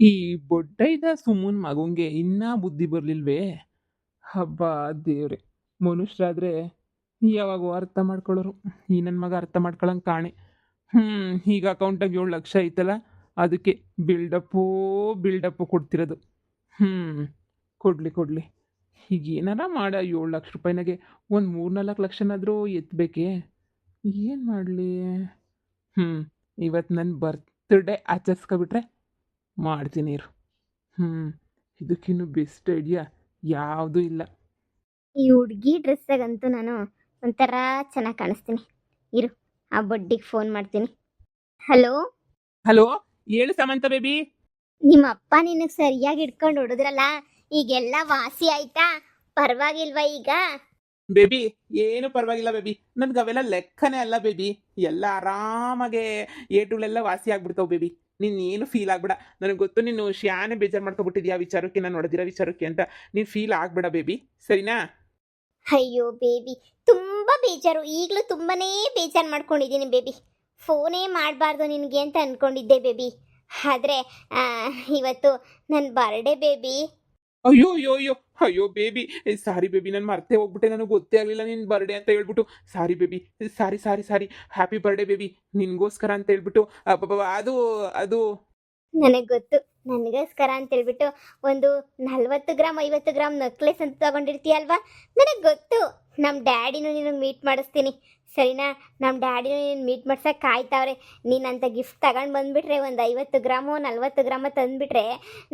ಈ ಬೊಡ್ಡೈದ ಸುಮ್ಮನ್ ಮಗುಂಗೆ ಇನ್ನೂ ಬುದ್ಧಿ ಬರ್ಲಿಲ್ವೇ? ಹಬ್ಬ ದೇವ್ರೆ! ಮನುಷ್ಯರಾದ್ರೆ ಯಾವಾಗೋ ಅರ್ಥ ಮಾಡ್ಕೊಳ್ಳೋರು. ಈ ನನ್ನ ಮಗ ಅರ್ಥ ಮಾಡ್ಕೊಳಂಗೆ ಕಾಣೆ. ಈಗ ಅಕೌಂಟಾಗ 7 ಲಕ್ಷ ಐತಲ್ಲ, ಅದಕ್ಕೆ ಬಿಲ್ಡಪ್ಪು ಕೊಡ್ತಿರೋದು. ಹ್ಮ್ ಕೊಡ್ಲಿ ಕೊಡ್ಲಿ. ಈಗ ಏನಾರ ಮಾಡ 7 ಲಕ್ಷ ರೂಪಾಯಿನಾಗೆ ಒಂದು 3-4 ಲಕ್ಷನಾದರೂ ಎತ್ತಬೇಕೇ. ಏನು ಮಾಡಲಿ? ಹ್ಞೂ ಇವತ್ತು ನನ್ನ ಬರ್ತ್ಡೇ ಆಚರಿಸ್ಕೊಬಿಟ್ರೆ ಮಾಡ್ತೀನಿ ಇರು. ಹ್ಞೂ ಇದಕ್ಕಿನ್ನು ಬೆಸ್ಟ್ ಐಡಿಯಾ ಯಾವುದೂ ಇಲ್ಲ. ಈ ಹುಡುಗಿ ಡ್ರೆಸ್ಸಾಗಂತೂ ನಾನು ಒಂಥರ ಚೆನ್ನಾಗಿ ಕಾಣಿಸ್ತೀನಿ. ಇರು, ಆ ಬಡ್ಡಿಗೆ ಫೋನ್ ಮಾಡ್ತೀನಿ. ಹಲೋ, ಹಲೋ, ಹೇಳು ಸಮಂತ ಬೇಬಿ. ನಿಮ್ಮ ಅಪ್ಪ ನಿನಗೆ ಸರಿಯಾಗಿ ಇಟ್ಕೊಂಡು ಹೊಡೆದ್ರಲ್ಲ, ಈಗೆಲ್ಲ ವಾಸಿ ಆಯ್ತಾ? ಪರವಾಗಿಲ್ವಾ ಈಗ? ಬೇಬಿ ಏನು ಪರವಾಗಿಲ್ಲ ಬೇಬಿ, ನನ್ಗೆ ಅವೆಲ್ಲ ಲೆಕ್ಕನೇ ಅಲ್ಲ ಬೇಬಿ. ಎಲ್ಲ ಆರಾಮಾಗೆ ಏಟುಗಳೆಲ್ಲ ವಾಸಿ ಆಗ್ಬಿಡ್ತಾವೆ ಬೇಬಿ. ನೀನು ಏನು ಫೀಲ್ ಆಗ್ಬೇಡ. ನನಗೆ ಗೊತ್ತು ನೀನು ಶಾನೆ ಬೇಜಾರು ಮಾಡ್ಕೊಬಿಟ್ಟಿದ್ಯಾ ವಿಚಾರಕ್ಕೆ, ನಾನು ಹೊಡೆದಿರೋ ವಿಚಾರಕ್ಕೆ ಅಂತ. ನೀನು ಫೀಲ್ ಆಗ್ಬೇಡ ಬೇಬಿ, ಸರಿನಾ? ಅಯ್ಯೋ ಬೇಬಿ, ತುಂಬ ಬೇಜಾರು. ಈಗಲೂ ತುಂಬಾನೇ ಬೇಜಾರು ಮಾಡ್ಕೊಂಡಿದ್ದೀನಿ ಬೇಬಿ. ಫೋನೇ ಮಾಡಬಾರ್ದು ನಿನಗೆ ಅಂತ ಅಂದ್ಕೊಂಡಿದ್ದೆ ಬೇಬಿ. ಆದರೆ ಇವತ್ತು ನನ್ನ ಬರ್ಡೇ ಬೇಬಿ. ಅಯ್ಯೋ ಅಯ್ಯೋ ಅಯ್ಯೋ ಅಯ್ಯೋ ಬೇಬಿ, ಸಾರಿ ಬೇಬಿ, ನಾನು ಮರ್ತೇ ಹೋಗ್ಬಿಟ್ಟೆ. ನನಗೆ ಗೊತ್ತೇ ಆಗಲಿಲ್ಲ ನಿನ್ನ ಬರ್ಡೇ ಅಂತ ಹೇಳ್ಬಿಟ್ಟು. ಸಾರಿ ಬೇಬಿ, ಸಾರಿ ಸಾರಿ ಸಾರಿ. ಹ್ಯಾಪಿ ಬರ್ಡೇ ಬೇಬಿ, ನಿನಗೋಸ್ಕರ ಅಂತ ಹೇಳ್ಬಿಟ್ಟು. ಅದು ಅದು ನನಗೆ ಗೊತ್ತು, ನನಗೋಸ್ಕರ ಅಂತೇಳ್ಬಿಟ್ಟು ಒಂದು 40 ಗ್ರಾಮ್ 50 ಗ್ರಾಮ್ ನೆಕ್ಲೆಸ್ ಅಂತ ತಗೊಂಡಿರ್ತೀಯಲ್ವಾ? ನನಗೆ ಗೊತ್ತು. ನಮ್ಮ ಡ್ಯಾಡಿನೂ ನಿನಗೆ ಮೀಟ್ ಮಾಡಿಸ್ತೀನಿ, ಸರಿನಾ? ನಮ್ಮ ಡ್ಯಾಡಿನೂ ನೀನು ಮೀಟ್ ಮಾಡ್ಸೋಕೆ ಕಾಯ್ತಾವ್ರೆ. ನೀನಂತ ಗಿಫ್ಟ್ ತಗೊಂಡು ಬಂದುಬಿಟ್ರೆ, ಒಂದು 50 ಗ್ರಾಮು 40 ಗ್ರಾಮು ತಂದುಬಿಟ್ರೆ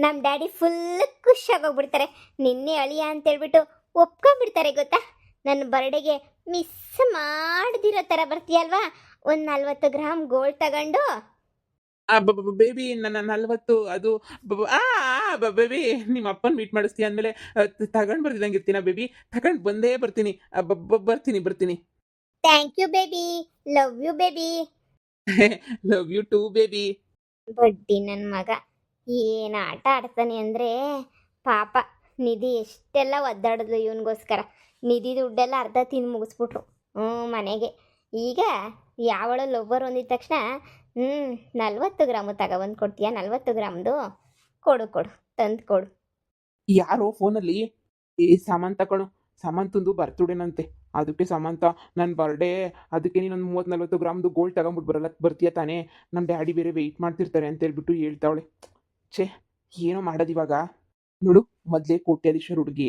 ನಮ್ಮ ಡ್ಯಾಡಿ ಫುಲ್ ಖುಷಿಯಾಗೋಗ್ಬಿಡ್ತಾರೆ. ನಿನ್ನೆ ಅಳಿಯ ಅಂತೇಳ್ಬಿಟ್ಟು ಒಪ್ಕೊಂಡ್ಬಿಡ್ತಾರೆ ಗೊತ್ತಾ? ನನ್ನ ಬರ್ಡೆಗೆ ಮಿಸ್ ಮಾಡ್ದಿರೋ ಥರ ಬರ್ತೀಯಲ್ವಾ? ಒಂದು 40 ಗ್ರಾಮ್ ಗೋಲ್ಡ್ ತಗೊಂಡು. ಬೇಬಿ, ನನ್ನ 40 ಅದು ಬೇಬಿ, ನಿಮ್ಮ ಅಪ್ಪನ ಮೀಟ್ ಮಾಡಿಸ್ತೀಯ ಅಂದಮೇಲೆ ತಗೊಂಡು ಬರ್ದಿದಂಗೆ ಇರ್ತೀನ ಬೇಬಿ. ತಗೊಂಡು ಬಂದೇ ಬರ್ತೀನಿ. ಬರ್ತೀನಿ ಬರ್ತೀನಿ. Thank you baby, love you baby. Love you too baby. ಬಡ್ಡಿ ನನ್ನ ಮಗ ಏನು ಆಟ ಆಡ್ತಾನೆ ಅಂದರೆ, ಪಾಪ ನಿಧಿ ಎಷ್ಟೆಲ್ಲ ಒದ್ದಾಡಿದ್ಲು ಇವನಿಗೋಸ್ಕರ. ನಿಧಿ ದುಡ್ಡೆಲ್ಲ ಅರ್ಧ ತಿಂದು ಮುಗಿಸ್ಬಿಟ್ರು ಮನೆಗೆ. ಈಗ ಯಾವಳು ಲವ್ವರ್ ಹೊಂದಿದ ತಕ್ಷಣ 40 ಗ್ರಾಮು ತಗೊಬಂದು ಕೊಡ್ತೀಯಾ? 40 ಗ್ರಾಮ್ದು ಕೊಡು ಕೊಡು, ತಂದು ಕೊಡು. ಯಾರೋ ಫೋನಲ್ಲಿ ಸಾಮಾನ್ ತಗೊಳು, ಸಾಮಂತಂದು ಬರ್ತಡೇನಂತೆ. ಅದಕ್ಕೆ ಸಮಂತ ನನ್ನ ಬರ್ಡೇ, ಅದಕ್ಕೆ ನೀನೊಂದು 30-40 ಗ್ರಾಮ್ದು ಗೋಲ್ಡ್ ತಗೊಂಬಿಟ್ಟು ಬರ್ತೀಯ ತಾನೇ? ನಮ್ಮ ಡ್ಯಾಡಿ ಬೇರೆ ವೆಯ್ಟ್ ಮಾಡ್ತಿರ್ತಾರೆ ಅಂತ ಹೇಳ್ಬಿಟ್ಟು ಹೇಳ್ತಾವಳೆ. ಛೇ, ಏನೋ ಮಾಡೋದು ಇವಾಗ. ನೋಡು, ಮೊದಲೇ ಕೋಟ್ಯಾಧೀಶ್ವರ ಹುಡುಗಿ.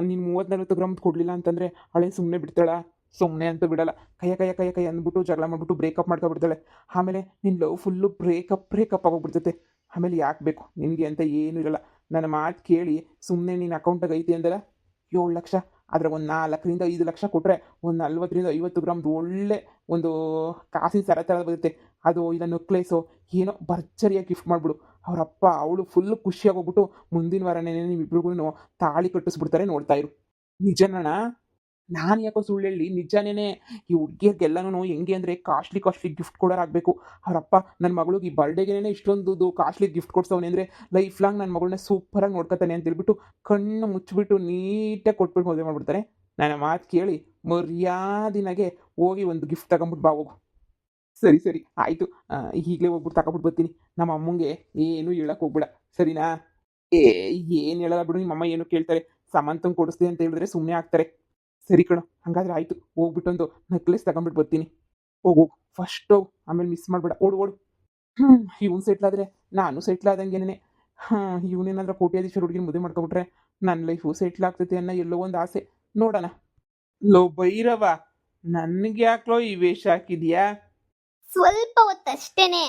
ನೀನು 30-40 ಗ್ರಾಮ್ದು ಕೊಡಲಿಲ್ಲ ಅಂತಂದರೆ ಅವಳೇ ಸುಮ್ಮನೆ ಬಿಡ್ತಾಳ? ಸುಮ್ಮನೆ ಅಂತ ಬಿಡಲ್ಲ. ಕೈ ಅಂದ್ಬಿಟ್ಟು ಜಗಳ ಮಾಡಿಬಿಟ್ಟು ಬ್ರೇಕಪ್ ಮಾಡ್ಕೊಬಿಡ್ತಾಳೆ. ಆಮೇಲೆ ನಿನ್ನ ಲವ್ ಫುಲ್ಲು ಬ್ರೇಕಪ್ ಆಗೋಗ್ಬಿಡ್ತೈತೆ. ಆಮೇಲೆ ಯಾಕೆ ಬೇಕು ನಿನಗೆ ಅಂತ ಏನೂ ಇರಲ್ಲ. ನನ್ನ ಮಾತು ಕೇಳಿ ಸುಮ್ಮನೆ ನಿನ್ನ ಅಕೌಂಟಾಗ ಐತಿ ಅಂದಲ್ಲ 7 ಲಕ್ಷ, ಆದರೆ ಒಂದು 4-5 ಲಕ್ಷ ಕೊಟ್ಟರೆ ಒಂದು 40-50 ಗ್ರಾಮ್ದು ಒಳ್ಳೆ ಒಂದು ಕಾಸಿನ ಸರ ಥರ ಬರುತ್ತೆ. ಅದು ಇಲ್ಲ ನೆಕ್ಲೇಸು ಏನೋ ಭರ್ಜರಿಯಾಗಿ ಗಿಫ್ಟ್ ಮಾಡಿಬಿಡು. ಅವರಪ್ಪ ಅವಳು ಫುಲ್ಲು ಖುಷಿಯಾಗೋಗ್ಬಿಟ್ಟು ಮುಂದಿನ ವಾರನೇ ನಿಮ್ಮಿಬ್ರಿಗೂ ತಾಳಿ ಕಟ್ಟಿಸ್ಬಿಡ್ತಾರೆ. ನೋಡ್ತಾ ಇರು. ನಿಜನಣ್ಣ, ನಾನು ಯಾಕೋ ಸುಳ್ಳು ಹೇಳಿ, ನಿಜಾನೇ. ಈ ಹುಡುಗಿಯರಿಗೆಲ್ಲನೂ ಹೆಂಗೆ ಅಂದರೆ ಕಾಸ್ಟ್ಲಿ ಗಿಫ್ಟ್ ಕೊಡೋರಾಗಬೇಕು. ಅವರಪ್ಪ ನನ್ನ ಮಗಳಿಗೆ ಈ ಬರ್ಡೇಗೇನೆ ಇಷ್ಟೊಂದು ಕಾಸ್ಟ್ಲಿ ಗಿಫ್ಟ್ ಕೊಡ್ಸವನೆ ಅಂದರೆ ಲೈಫ್ ಲಾಂಗ್ ನನ್ನ ಮಗಳನ್ನ ಸೂಪರಾಗಿ ನೋಡ್ಕೊತಾನೆ ಅಂತ ಹೇಳ್ಬಿಟ್ಟು ಕಣ್ಣು ಮುಚ್ಚಿಬಿಟ್ಟು ನೀಟಾಗಿ ಕೊಟ್ಬಿಟ್ಟು ಮದುವೆ ಮಾಡಿಬಿಡ್ತಾರೆ. ನನ್ನ ಮಾತು ಕೇಳಿ ಮರ್ಯಾದಿನಾಗೆ ಹೋಗಿ ಒಂದು ಗಿಫ್ಟ್ ತಗೊಂಬಿಟ್ಟು ಬಾ ಹೋಗು. ಸರಿ ಸರಿ ಆಯಿತು, ಈಗಲೇ ಹೋಗ್ಬಿಟ್ಟು ತಗೊಂಬಿಟ್ಟು ಬರ್ತೀನಿ. ನಮ್ಮ ಅಮ್ಮಂಗೆ ಏನು ಹೇಳಕ್ಕೆ ಹೋಗ್ಬೇಡ, ಸರಿನಾ? ಏ ಏನು ಹೇಳಲ್ಲ ಬಿಡು, ನಿಮ್ಮಮ್ಮ ಏನು ಕೇಳ್ತಾರೆ. ಸಮಂತಂಗೆ ಕೊಡಿಸ್ತೀನಿ ಅಂತ ಹೇಳಿದ್ರೆ ಸುಮ್ಮನೆ ಆಗ್ತಾರೆ. ಸರಿ ಕಣೋ, ಹಾಗಾದ್ರೆ ಆಯಿತು. ಹೋಗ್ಬಿಟ್ಟೊಂದು ನೆಕ್ಲೆಸ್ ತಗೊಂಬಿಟ್ಟು ಬರ್ತೀನಿ. ಹೋಗು, ಫಸ್ಟ್ ಹೋಗು, ಆಮೇಲೆ ಮಿಸ್ ಮಾಡಬೇಡ. ಓಡು ಓಡು. ಇವನು ಸೆಟ್ಲಾದರೆ ನಾನು ಸೆಟ್ಲ್ ಆದಂಗೆನೇ. ಇವನೇನಾದ್ರೂ ಕೋಟ್ಯಾಧೀಶ್ವರ ಹುಡುಗಿನ ಮದುವೆ ಮಾಡ್ಕೊಬಿಟ್ರೆ ನನ್ನ ಲೈಫು ಸೆಟ್ಲ್ ಆಗ್ತೈತೆ ಅನ್ನೋ ಎಲ್ಲೋ ಒಂದು ಆಸೆ. ನೋಡೋಣ. ಲೋ ಭೈರವ, ನನಗೆ ಯಾಕ್ಲೋ ಈ ವೇಷ ಹಾಕಿದ್ಯಾ? ಸ್ವಲ್ಪ ಹೊತ್ತಷ್ಟೇನೆ.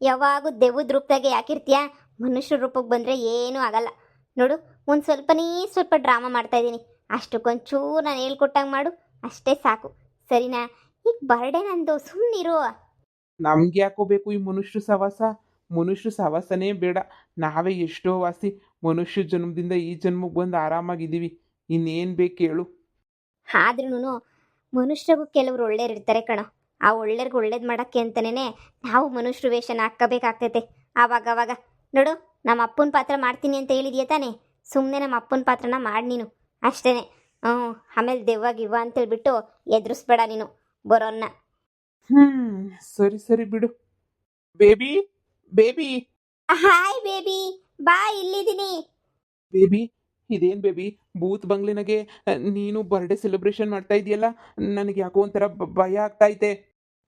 ಯಾವಾಗೂ ದೆವ್ವದ ರೂಪದಾಗೆ ಯಾಕಿರ್ತೀಯ? ಮನುಷ್ಯ ರೂಪಕ್ಕೆ ಬಂದರೆ ಏನೂ ಆಗಲ್ಲ. ನೋಡು, ಒಂದು ಸ್ವಲ್ಪ ಡ್ರಾಮಾ ಮಾಡ್ತಾ ಇದ್ದೀನಿ. ಅಷ್ಟಕ್ಕೊಂಚೂರು ನಾನು ಹೇಳ್ಕೊಟ್ಟಂಗೆ ಮಾಡು, ಅಷ್ಟೇ ಸಾಕು, ಸರಿನಾ? ಈಗ ಬರ್ಡೇ ನಂದು, ಸುಮ್ಮನಿರು. ನಮ್ಗೆ ಯಾಕೋಬೇಕು ಈ ಮನುಷ್ಯ ಸವಾಸನೇ ಬೇಡ. ನಾವೇ ಎಷ್ಟೋ ವಾಸಿ ಮನುಷ್ಯ ಜನ್ಮದಿಂದ ಈ ಜನ್ಮಕ್ಕೆ ಬಂದು ಆರಾಮಾಗಿದ್ದೀವಿ. ಇನ್ನೇನು ಬೇಕು ಹೇಳು? ಆದ್ರೂ ಮನುಷ್ಯರಿಗೂ ಕೆಲವ್ರು ಒಳ್ಳೆಯರು ಇರ್ತಾರೆ ಕಣೋ. ಆ ಒಳ್ಳೆಯರ್ಗೆ ಒಳ್ಳೇದು ಮಾಡೋಕ್ಕೆ ಅಂತಲೇ ನಾವು ಮನುಷ್ಯರು ವೇಷನ ಹಾಕ್ಕೋಬೇಕಾಗ್ತೈತೆ ಆವಾಗ. ನೋಡು, ನಮ್ಮ ಅಪ್ಪನ ಪಾತ್ರ ಮಾಡ್ತೀನಿ ಅಂತ ಹೇಳಿದ್ಯಾ ತಾನೇ? ಸುಮ್ಮನೆ ನಮ್ಮ ಅಪ್ಪನ ಪಾತ್ರನ ಮಾಡಿ ನೀನು, ಅಷ್ಟೇ. ಆಮೇಲೆ ದೆವ್ವ ಗಿವ್ವ ಅಂತೇಳ್ಬಿಟ್ಟು ಎದುರಿಸ್ಬೇಡ ನೀನು ಬರೋನ್ನ. ಸರಿ ಸರಿ ಬಿಡು. ಬೇಬಿ ಬೇಬಿ ಹಾಯ್ ಬೇಬಿ, ಬಾ ಇಲ್ಲಿದ್ದೀನಿ. ಬೇಬಿ ಇದೇನು ಬೇಬಿ ಬೂತ್ ಬಂಗ್ಲೆನಾಗೆ ನೀನು ಬರ್ಡೇ ಸೆಲೆಬ್ರೇಷನ್ ಮಾಡ್ತಾ ಇದೆಯಲ್ಲ, ನನಗೆ ಯಾಕೋ ಒಂಥರ ಭಯ ಆಗ್ತಾ ಐತೆ.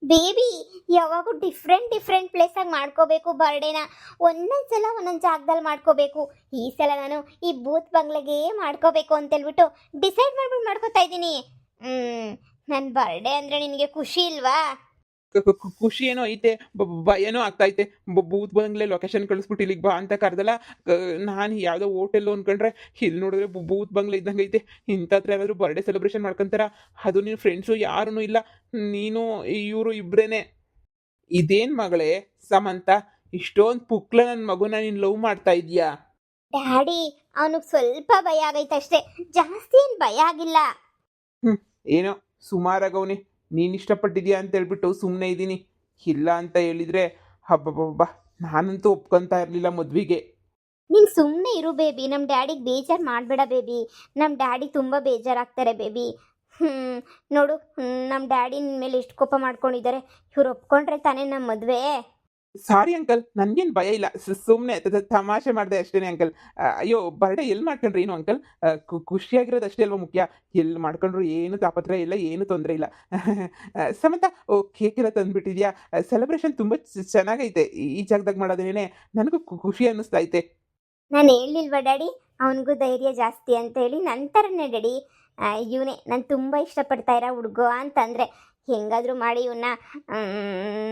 ಬೇಬಿ, ಯಾವಾಗೂ ಡಿಫ್ರೆಂಟ್ ಡಿಫ್ರೆಂಟ್ ಪ್ಲೇಸಾಗಿ ಮಾಡ್ಕೋಬೇಕು ಬರ್ಡೇನ. ಒಂದೊಂದ್ಸಲ ಒಂದೊಂದು ಜಾಗದಲ್ಲಿ ಮಾಡ್ಕೋಬೇಕು. ಈ ಸಲ ನಾನು ಈ ಬೂತ್ ಬಂಗ್ಲೆಗೆ ಮಾಡ್ಕೋಬೇಕು ಅಂತೇಳ್ಬಿಟ್ಟು ಡಿಸೈಡ್ ಮಾಡ್ಬಿಟ್ಟು ಮಾಡ್ಕೋತಾ ಇದ್ದೀನಿ. ನನ್ನ ಬರ್ಡೇ ಅಂದರೆ ನಿನಗೆ ಖುಷಿ ಇಲ್ವಾ? ಖುಷಿ ಏನೋ ಐತೆ, ಭಯನೂ ಆಗ್ತಾ ಐತೆ. ಬೂತ್ ಬಂಗ್ಲೆ ಲೊಕೇಶನ್ ಕಳಿಸ್ಬಿಟ್ಟು ಇಲ್ಲಿಗೆ ಬಾ ಅಂತ ಕರೆದಲ್ಲ. ನಾನು ಯಾವುದೋ ಹೋಟೆಲ್ ಅನ್ಕೊಂಡ್ರೆ ಇಲ್ಲಿ ನೋಡಿದ್ರೆ ಬೂತ್ ಬಂಗ್ಲೆ ಇದ್ದಂಗೆ ಐತೆ. ಇಂಥತ್ರ ಯಾರಾದರೂ ಬರ್ಡೇ ಸೆಲೆಬ್ರೇಷನ್ ಮಾಡ್ಕೊಂತಾರ? ಅದು ನಿನ್ನ ಫ್ರೆಂಡ್ಸು ಯಾರೂ ಇಲ್ಲ, ನೀನು ಇವರು ಇಬ್ಬರೇನೆ. ಇದೇನು ಮಗಳೇ ಸಮಂತ, ಇಷ್ಟೊಂದು ಪುಕ್ಲ ನನ್ನ ಮಗುನ ನೀನು ಲವ್ ಮಾಡ್ತಾ ಇದೀಯಾ? ಡ್ಯಾಡಿ, ಅವನಿಗೆ ಸ್ವಲ್ಪ ಭಯ ಆಗೈತೆ ಅಷ್ಟೇ, ಜಾಸ್ತಿ ಏನು ಭಯ ಆಗಿಲ್ಲ. ಹ್ಞೂ, ಏನೋ ಸುಮಾರಾಗವನೆ. ನೀನು ಇಷ್ಟಪಟ್ಟಿದ್ಯಾ ಅಂತ ಹೇಳ್ಬಿಟ್ಟು ಸುಮ್ಮನೆ ಇದ್ದೀನಿ. ಇಲ್ಲ ಅಂತ ಹೇಳಿದರೆ ಹಬ್ಬಬ್ಬಬ್ಬ, ನಾನಂತೂ ಒಪ್ಕೊತಾ ಇರಲಿಲ್ಲ ಮದುವೆಗೆ. ನೀನು ಸುಮ್ಮನೆ ಇರು ಬೇಬಿ, ನಮ್ಮ ಡ್ಯಾಡಿಗೆ ಬೇಜಾರು ಮಾಡಬೇಡ ಬೇಬಿ. ನಮ್ಮ ಡ್ಯಾಡಿ ತುಂಬ ಬೇಜಾರಾಗ್ತಾರೆ ಬೇಬಿ. ಹ್ಞೂ, ನೋಡು, ನಮ್ಮ ಡ್ಯಾಡಿ ನಿನ್ನ ಮೇಲೆ ಎಷ್ಟು ಕೋಪ ಮಾಡ್ಕೊಂಡಿದ್ದಾರೆ. ಇವ್ರು ಒಪ್ಕೊಂಡ್ರೆ ತಾನೇ ನಮ್ಮ ಮದುವೆ. ಸಾರಿ ಅಂಕಲ್, ನನಗೇನು ಭಯ ಇಲ್ಲ, ಸುಮ್ಮನೆ ತಮಾಷೆ ಮಾಡಿದೆ ಅಷ್ಟೇ ಅಂಕಲ್. ಅಯ್ಯೋ ಬರ್ಡೇ ಎಲ್ಲಿ ಮಾಡ್ಕೊಂಡ್ರಿ ಏನು ಅಂಕಲ್? ಖುಷಿಯಾಗಿರೋದು ಅಷ್ಟೇ ಅಲ್ವಾ ಮುಖ್ಯ. ಎಲ್ಲಿ ಮಾಡ್ಕೊಂಡ್ರು ಏನು ತಾಪತ್ರ ಇಲ್ಲ, ಏನು ತೊಂದರೆ ಇಲ್ಲ. ಸಮಂತ, ಓ ಕೇಕ್ ಎಲ್ಲ ತಂದುಬಿಟ್ಟಿದ್ಯಾ? ಸೆಲೆಬ್ರೇಷನ್ ತುಂಬ ಚೆನ್ನಾಗೈತೆ. ಈ ಜಾಗದಾಗ ಮಾಡೋದೇನೆ ನನಗೂ ಖುಷಿ ಅನ್ನಿಸ್ತಾ ಐತೆ. ನಾನು ಹೇಳಿಲ್ವಾ ಡ್ಯಾಡಿ, ಅವನಿಗೂ ಧೈರ್ಯ ಜಾಸ್ತಿ ಅಂತ ಹೇಳಿ. ನಂತರನೇ ಡ್ಯಾಡಿ, ಇವನೇ ನಾನು ತುಂಬ ಇಷ್ಟಪಡ್ತಾ ಇರೋ ಹುಡುಗ ಅಂತಂದರೆ ಹೆಂಗಾದರೂ ಮಾಡಿ ಇವನ್ನ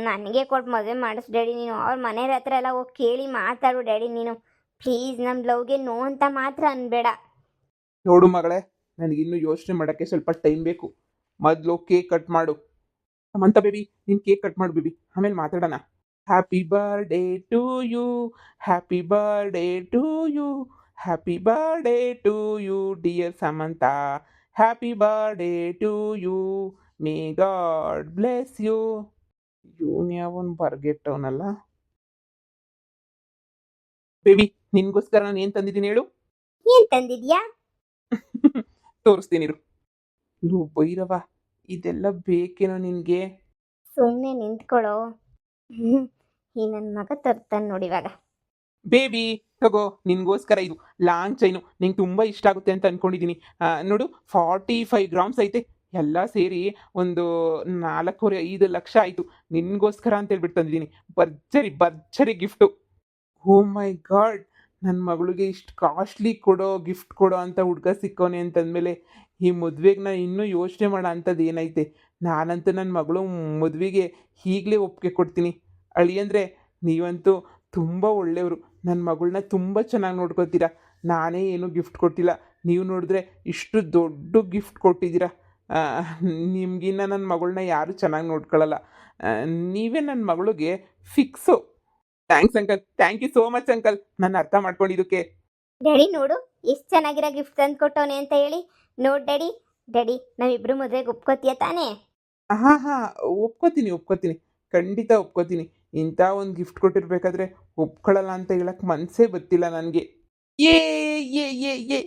ನನಗೆ ಕೊಟ್ಟು ಮದುವೆ ಮಾಡಿಸ್ ಡ್ಯಾಡಿ. ನೀನು ಅವ್ರ ಮನೆಯವ್ರ ಹತ್ರ ಎಲ್ಲ ಹೋಗಿ ಕೇಳಿ ಮಾತಾಡು ಡ್ಯಾಡಿ. ನೀನು ಪ್ಲೀಸ್ ನಮ್ಮ ಲವ್ಗೆ ನೋ ಅಂತ ಮಾತ್ರ ಅನ್ಬೇಡ. ನೋಡು ಮಗಳೇ, ನನಗಿನ್ನೂ ಯೋಚನೆ ಮಾಡೋಕ್ಕೆ ಸ್ವಲ್ಪ ಟೈಮ್ ಬೇಕು. ಮೊದಲು ಕೇಕ್ ಕಟ್ ಮಾಡು. ಸಮಂತ ಬೇಬಿ, ನೀನು ಕೇಕ್ ಕಟ್ ಮಾಡು ಬೇಬಿ, ಆಮೇಲೆ ಮಾತಾಡೋಣ. Happy birthday to you, happy birthday to you, happy birthday to you dear Samantha, happy birthday to you, may God bless you. ಇವನು ಯಾವನ್ ಬರ್ಗೆಟ್ಟವನಲ್ಲ. ಬೇಬಿ, ನಿನ್ಗೋಸ್ಕರ ನಾನು ಏನು ತಂದಿದ್ದೀನಿ ಹೇಳು? ಏನು ತಂದಿದ್ಯಾ? ತೋರಿಸ್ತೀನಿರು. ಲೋ ಭೈರವ, ಇದೆಲ್ಲ ಬೇಕೇನೋ ನಿನಗೆ? ಸುಮ್ಮನೆ ನಿಂತ್ಕೊಳ್ಳೋ. ಈ ನನ್ನ ಮಗ ತರ್ತಾನೆ ನೋಡಿವಾಗ. ಬೇಬಿ ತಗೋ, ನಿನ್ಗೋಸ್ಕರ ಇದು ಲಾಂಗ್ ಚೈನು. ನಿಂಗೆ ತುಂಬ ಇಷ್ಟ ಆಗುತ್ತೆ ಅಂತ ಅಂದ್ಕೊಂಡಿದ್ದೀನಿ. ನೋಡು, 45 ಗ್ರಾಮ್ಸ್ ಐತೆ. ಎಲ್ಲ ಸೇರಿ ಒಂದು 4.5 ಲಕ್ಷ ಆಯಿತು. ನಿನ್ಗೋಸ್ಕರ ಅಂತ ಹೇಳ್ಬಿಟ್ಟು ತಂದಿದ್ದೀನಿ. ಭರ್ಜರಿ ಭರ್ಜರಿ ಗಿಫ್ಟು. ಓ ಮೈ ಗಾಡ್, ನನ್ನ ಮಗಳಿಗೆ ಇಷ್ಟು ಕಾಸ್ಟ್ಲಿ ಗಿಫ್ಟ್ ಕೊಡೋ ಅಂತ ಹುಡ್ಗ ಸಿಕ್ಕೋನೆ ಅಂತಂದಮೇಲೆ ಈ ಮದುವೆಗೆ ನಾನು ಇನ್ನೂ ಯೋಚನೆ ಮಾಡೋ ಅಂಥದ್ದು ಏನೈತೆ? ನಾನಂತೂ ನನ್ನ ಮಗಳು ಮದುವೆಗೆ ಈಗಲೇ ಒಪ್ಪಿಗೆ ಕೊಡ್ತೀನಿ. ಅಳಿಯಂದರೆ ನೀವಂತೂ ತುಂಬ ಒಳ್ಳೆಯವರು. ನನ್ನ ಮಗಳನ್ನ ತುಂಬ ಚೆನ್ನಾಗಿ ನೋಡ್ಕೊತೀರಾ. ನಾನೇ ಏನೂ ಗಿಫ್ಟ್ ಕೊಟ್ಟಿಲ್ಲ, ನೀವು ನೋಡಿದ್ರೆ ಇಷ್ಟು ದೊಡ್ಡ ಗಿಫ್ಟ್ ಕೊಟ್ಟಿದ್ದೀರಾ. ನಿಮಗಿನ್ನ ನನ್ನ ಮಗಳನ್ನ ಯಾರೂ ಚೆನ್ನಾಗಿ ನೋಡ್ಕೊಳ್ಳಲ್ಲ. ನೀವೇ ನನ್ನ ಮಗಳಿಗೆ fix. Thanks uncle, thank you so much uncle, ನಾನು ಅರ್ಥ ಮಾಡ್ಕೊಂಡಿದ್ದಕ್ಕೆ. ಡ್ಯಾಡಿ ನೋಡು, ಎಷ್ಟು ಚೆನ್ನಾಗಿರೋ ಗಿಫ್ಟ್ ತಂದು ಕೊಟ್ಟವನೆ ಅಂತ ಹೇಳಿ. ನೋಡು ಡ್ಯಾಡಿ, ಡ್ಯಾಡಿ ನಾವಿಬ್ಬರು ಮದುವೆಗೆ ಒಪ್ಕೋತೀಯ ತಾನೇ? ಹಾಂ ಹಾಂ, ಒಪ್ಕೋತೀನಿ, ಖಂಡಿತ ಒಪ್ಕೋತೀನಿ. ಇಂಥ ಒಂದು ಗಿಫ್ಟ್ ಕೊಟ್ಟಿರ್ಬೇಕಾದ್ರೆ ಒಪ್ಕೊಳ್ಳಲ್ಲ ಅಂತ ಹೇಳಕ್ಕೆ ಮನಸ್ಸೇ ಗೊತ್ತಿಲ್ಲ ನನಗೆ. ಏ ಏ ಏ ಏ